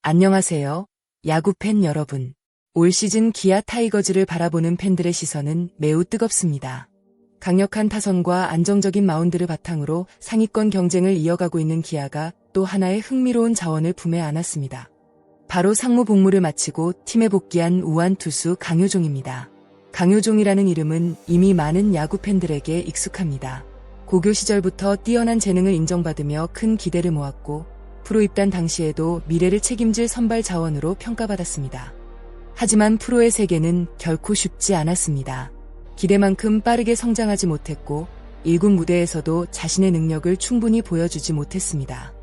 안녕하세요, 야구팬 여러분. 올 시즌 기아 타이거즈를 바라보는 팬들의 시선은 매우 뜨겁습니다. 강력한 타선과 안정적인 마운드를 바탕으로 상위권 경쟁을 이어가고 있는 기아가 또 하나의 흥미로운 자원을 품에 안았습니다. 바로 상무 복무를 마치고 팀에 복귀한 우완 투수 강효종입니다. 강효종이라는 이름은 이미 많은 야구 팬들에게 익숙합니다. 고교 시절부터 뛰어난 재능을 인정받으며 큰 기대를 모았고 프로 입단 당시에도 미래를 책임질 선발 자원으로 평가받았습니다. 하지만 프로의 세계는 결코 쉽지 않았습니다. 기대만큼 빠르게 성장하지 못했고 1군 무대에서도 자신의 능력을 충분히 보여주지 못했습니다.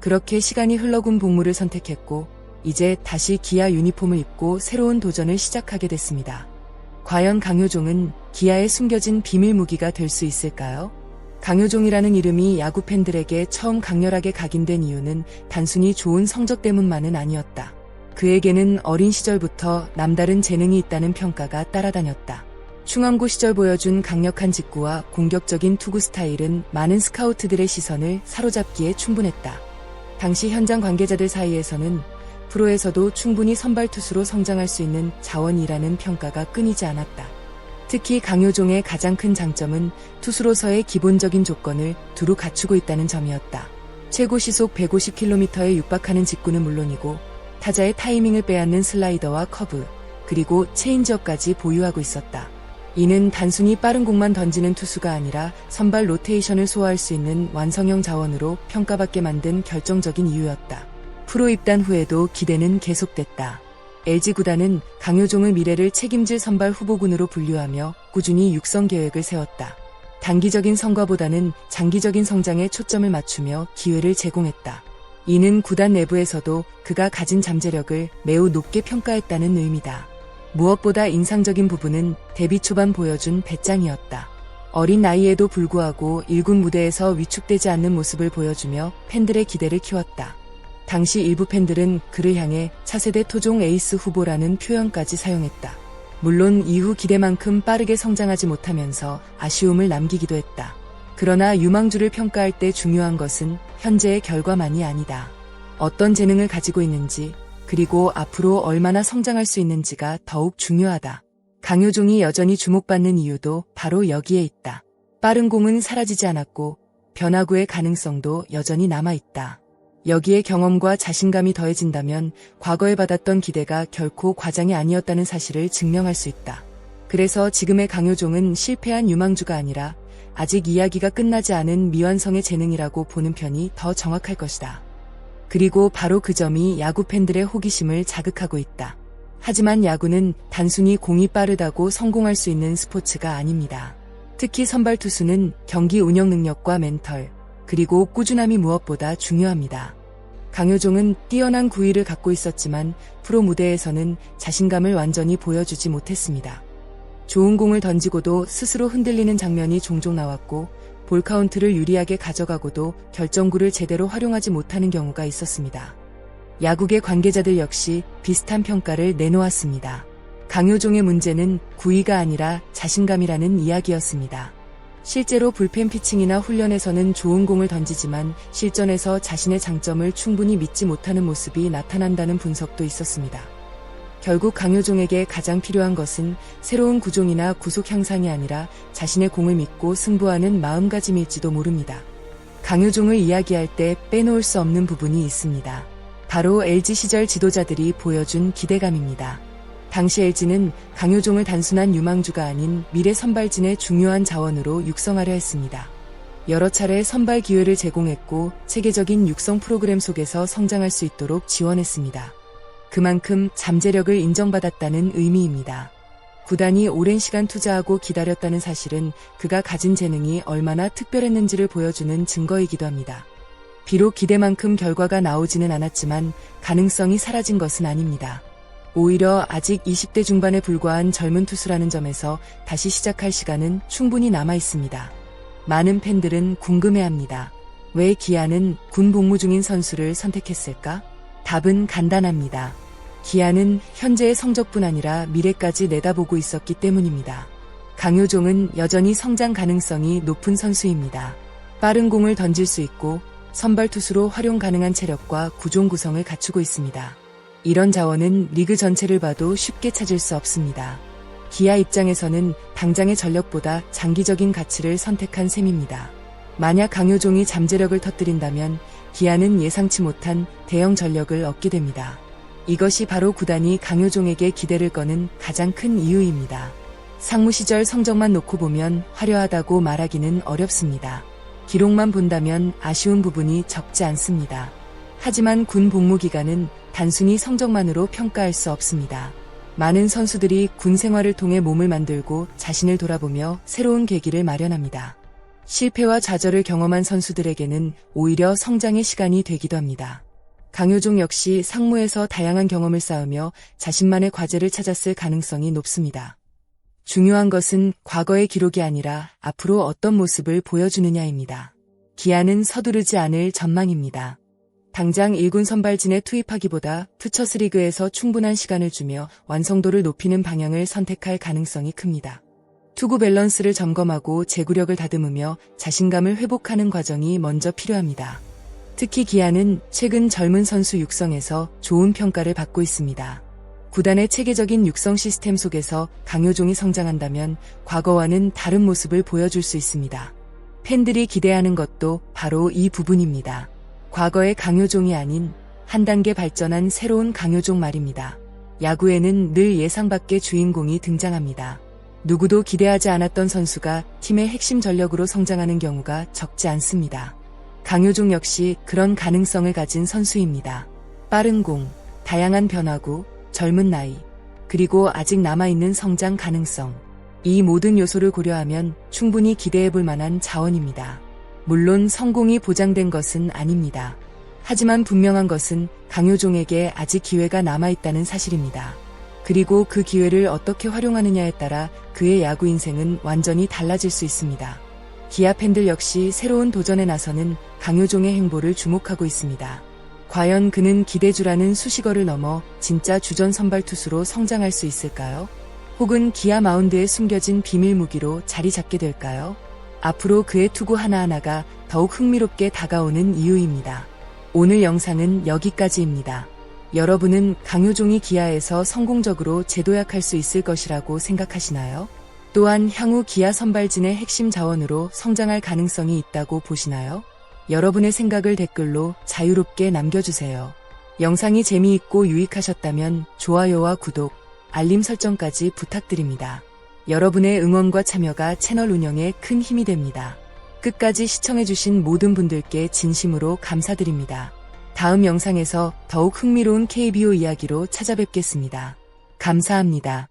그렇게 시간이 흘러군 복무를 선택했고 이제 다시 기아 유니폼을 입고 새로운 도전을 시작하게 됐습니다. 과연 강효종은 기아에 숨겨진 비밀 무기가 될 수 있을까요? 강효종이라는 이름이 야구 팬들에게 처음 강렬하게 각인된 이유는 단순히 좋은 성적 때문만은 아니었다. 그에게는 어린 시절부터 남다른 재능이 있다는 평가가 따라다녔다. 충암고 시절 보여준 강력한 직구와 공격적인 투구 스타일은 많은 스카우트들의 시선을 사로잡기에 충분했다. 당시 현장 관계자들 사이에서는 프로에서도 충분히 선발 투수로 성장할 수 있는 자원이라는 평가가 끊이지 않았다. 특히 강효종의 가장 큰 장점은 투수로서의 기본적인 조건을 두루 갖추고 있다는 점이었다. 최고 시속 150km에 육박하는 직구는 물론이고 타자의 타이밍을 빼앗는 슬라이더와 커브, 그리고 체인지업까지 보유하고 있었다. 이는 단순히 빠른 공만 던지는 투수가 아니라 선발 로테이션을 소화할 수 있는 완성형 자원으로 평가받게 만든 결정적인 이유였다. 프로 입단 후에도 기대는 계속됐다. LG 구단은 강효종의 미래를 책임질 선발 후보군으로 분류하며 꾸준히 육성 계획을 세웠다. 단기적인 성과보다는 장기적인 성장에 초점을 맞추며 기회를 제공했다. 이는 구단 내부에서도 그가 가진 잠재력을 매우 높게 평가했다는 의미다. 무엇보다 인상적인 부분은 데뷔 초반 보여준 배짱이었다. 어린 나이에도 불구하고 1군 무대에서 위축되지 않는 모습을 보여주며 팬들의 기대를 키웠다. 당시 일부 팬들은 그를 향해 차세대 토종 에이스 후보라는 표현까지 사용했다. 물론 이후 기대만큼 빠르게 성장하지 못하면서 아쉬움을 남기기도 했다. 그러나 유망주를 평가할 때 중요한 것은 현재의 결과만이 아니다. 어떤 재능을 가지고 있는지, 그리고 앞으로 얼마나 성장할 수 있는지가 더욱 중요하다. 강효종이 여전히 주목받는 이유도 바로 여기에 있다. 빠른 공은 사라지지 않았고 변화구의 가능성도 여전히 남아있다. 여기에 경험과 자신감이 더해진다면 과거에 받았던 기대가 결코 과장이 아니었다는 사실을 증명할 수 있다. 그래서 지금의 강효종은 실패한 유망주가 아니라 아직 이야기가 끝나지 않은 미완성의 재능이라고 보는 편이 더 정확할 것이다. 그리고 바로 그 점이 야구 팬들의 호기심을 자극하고 있다. 하지만 야구는 단순히 공이 빠르다고 성공할 수 있는 스포츠가 아닙니다. 특히 선발 투수는 경기 운영 능력과 멘털, 그리고 꾸준함이 무엇보다 중요합니다. 강효종은 뛰어난 구위를 갖고 있었지만 프로 무대에서는 자신감을 완전히 보여주지 못했습니다. 좋은 공을 던지고도 스스로 흔들리는 장면이 종종 나왔고 볼 카운트를 유리하게 가져가고도 결정구를 제대로 활용하지 못하는 경우가 있었습니다. 야구계 관계자들 역시 비슷한 평가를 내놓았습니다. 강효종의 문제는 구위가 아니라 자신감이라는 이야기였습니다. 실제로 불펜 피칭이나 훈련에서는 좋은 공을 던지지만 실전에서 자신의 장점을 충분히 믿지 못하는 모습이 나타난다는 분석도 있었습니다. 결국 강효종에게 가장 필요한 것은 새로운 구종이나 구속 향상이 아니라 자신의 공을 믿고 승부하는 마음가짐일지도 모릅니다. 강효종을 이야기할 때 빼놓을 수 없는 부분이 있습니다. 바로 LG 시절 지도자들이 보여준 기대감입니다. 당시 LG는 강효종을 단순한 유망주가 아닌 미래 선발진의 중요한 자원으로 육성하려 했습니다. 여러 차례 선발 기회를 제공했고 체계적인 육성 프로그램 속에서 성장할 수 있도록 지원했습니다. 그만큼 잠재력을 인정받았다는 의미입니다. 구단이 오랜 시간 투자하고 기다렸다는 사실은 그가 가진 재능이 얼마나 특별했는지를 보여주는 증거이기도 합니다. 비록 기대만큼 결과가 나오지는 않았지만 가능성이 사라진 것은 아닙니다. 오히려 아직 20대 중반에 불과한 젊은 투수라는 점에서 다시 시작할 시간은 충분히 남아 있습니다. 많은 팬들은 궁금해합니다. 왜 기아는 군 복무 중인 선수를 선택했을까? 답은 간단합니다. 기아는 현재의 성적뿐 아니라 미래까지 내다보고 있었기 때문입니다. 강효종은 여전히 성장 가능성이 높은 선수입니다. 빠른 공을 던질 수 있고 선발 투수로 활용 가능한 체력과 구종 구성을 갖추고 있습니다. 이런 자원은 리그 전체를 봐도 쉽게 찾을 수 없습니다. 기아 입장에서는 당장의 전력보다 장기적인 가치를 선택한 셈입니다. 만약 강효종이 잠재력을 터뜨린다면 기아는 예상치 못한 대형 전력을 얻게 됩니다. 이것이 바로 구단이 강효종에게 기대를 거는 가장 큰 이유입니다. 상무 시절 성적만 놓고 보면 화려하다고 말하기는 어렵습니다. 기록만 본다면 아쉬운 부분이 적지 않습니다. 하지만 군 복무 기간은 단순히 성적만으로 평가할 수 없습니다. 많은 선수들이 군 생활을 통해 몸을 만들고 자신을 돌아보며 새로운 계기를 마련합니다. 실패와 좌절을 경험한 선수들에게는 오히려 성장의 시간이 되기도 합니다. 강효종 역시 상무에서 다양한 경험을 쌓으며 자신만의 과제를 찾았을 가능성이 높습니다. 중요한 것은 과거의 기록이 아니라 앞으로 어떤 모습을 보여주느냐입니다. 기아는 서두르지 않을 전망입니다. 당장 1군 선발진에 투입하기보다 퓨처스리그에서 충분한 시간을 주며 완성도를 높이는 방향을 선택할 가능성이 큽니다. 투구 밸런스를 점검하고 제구력을 다듬으며 자신감을 회복하는 과정이 먼저 필요합니다. 특히 기아는 최근 젊은 선수 육성에서 좋은 평가를 받고 있습니다. 구단의 체계적인 육성 시스템 속에서 강효종이 성장한다면 과거와는 다른 모습을 보여줄 수 있습니다. 팬들이 기대하는 것도 바로 이 부분입니다. 과거의 강효종이 아닌 한 단계 발전한 새로운 강효종 말입니다. 야구에는 늘 예상 밖의 주인공이 등장합니다. 누구도 기대하지 않았던 선수가 팀의 핵심 전력으로 성장하는 경우가 적지 않습니다. 강효종 역시 그런 가능성을 가진 선수입니다. 빠른 공, 다양한 변화구, 젊은 나이, 그리고 아직 남아있는 성장 가능성. 이 모든 요소를 고려하면 충분히 기대해볼 만한 자원입니다. 물론 성공이 보장된 것은 아닙니다. 하지만 분명한 것은 강효종에게 아직 기회가 남아있다는 사실입니다. 그리고 그 기회를 어떻게 활용하느냐에 따라 그의 야구 인생은 완전히 달라질 수 있습니다. 기아 팬들 역시 새로운 도전에 나서는 강효종의 행보를 주목하고 있습니다. 과연 그는 기대주라는 수식어를 넘어 진짜 주전 선발 투수로 성장할 수 있을까요? 혹은 기아 마운드에 숨겨진 비밀 무기로 자리 잡게 될까요? 앞으로 그의 투구 하나하나가 더욱 흥미롭게 다가오는 이유입니다. 오늘 영상은 여기까지입니다. 여러분은 강효종이 기아에서 성공적으로 재도약할 수 있을 것이라고 생각하시나요? 또한 향후 기아 선발진의 핵심 자원으로 성장할 가능성이 있다고 보시나요? 여러분의 생각을 댓글로 자유롭게 남겨주세요. 영상이 재미있고 유익하셨다면 좋아요와 구독, 알림 설정까지 부탁드립니다. 여러분의 응원과 참여가 채널 운영에 큰 힘이 됩니다. 끝까지 시청해주신 모든 분들께 진심으로 감사드립니다. 다음 영상에서 더욱 흥미로운 KBO 이야기로 찾아뵙겠습니다. 감사합니다.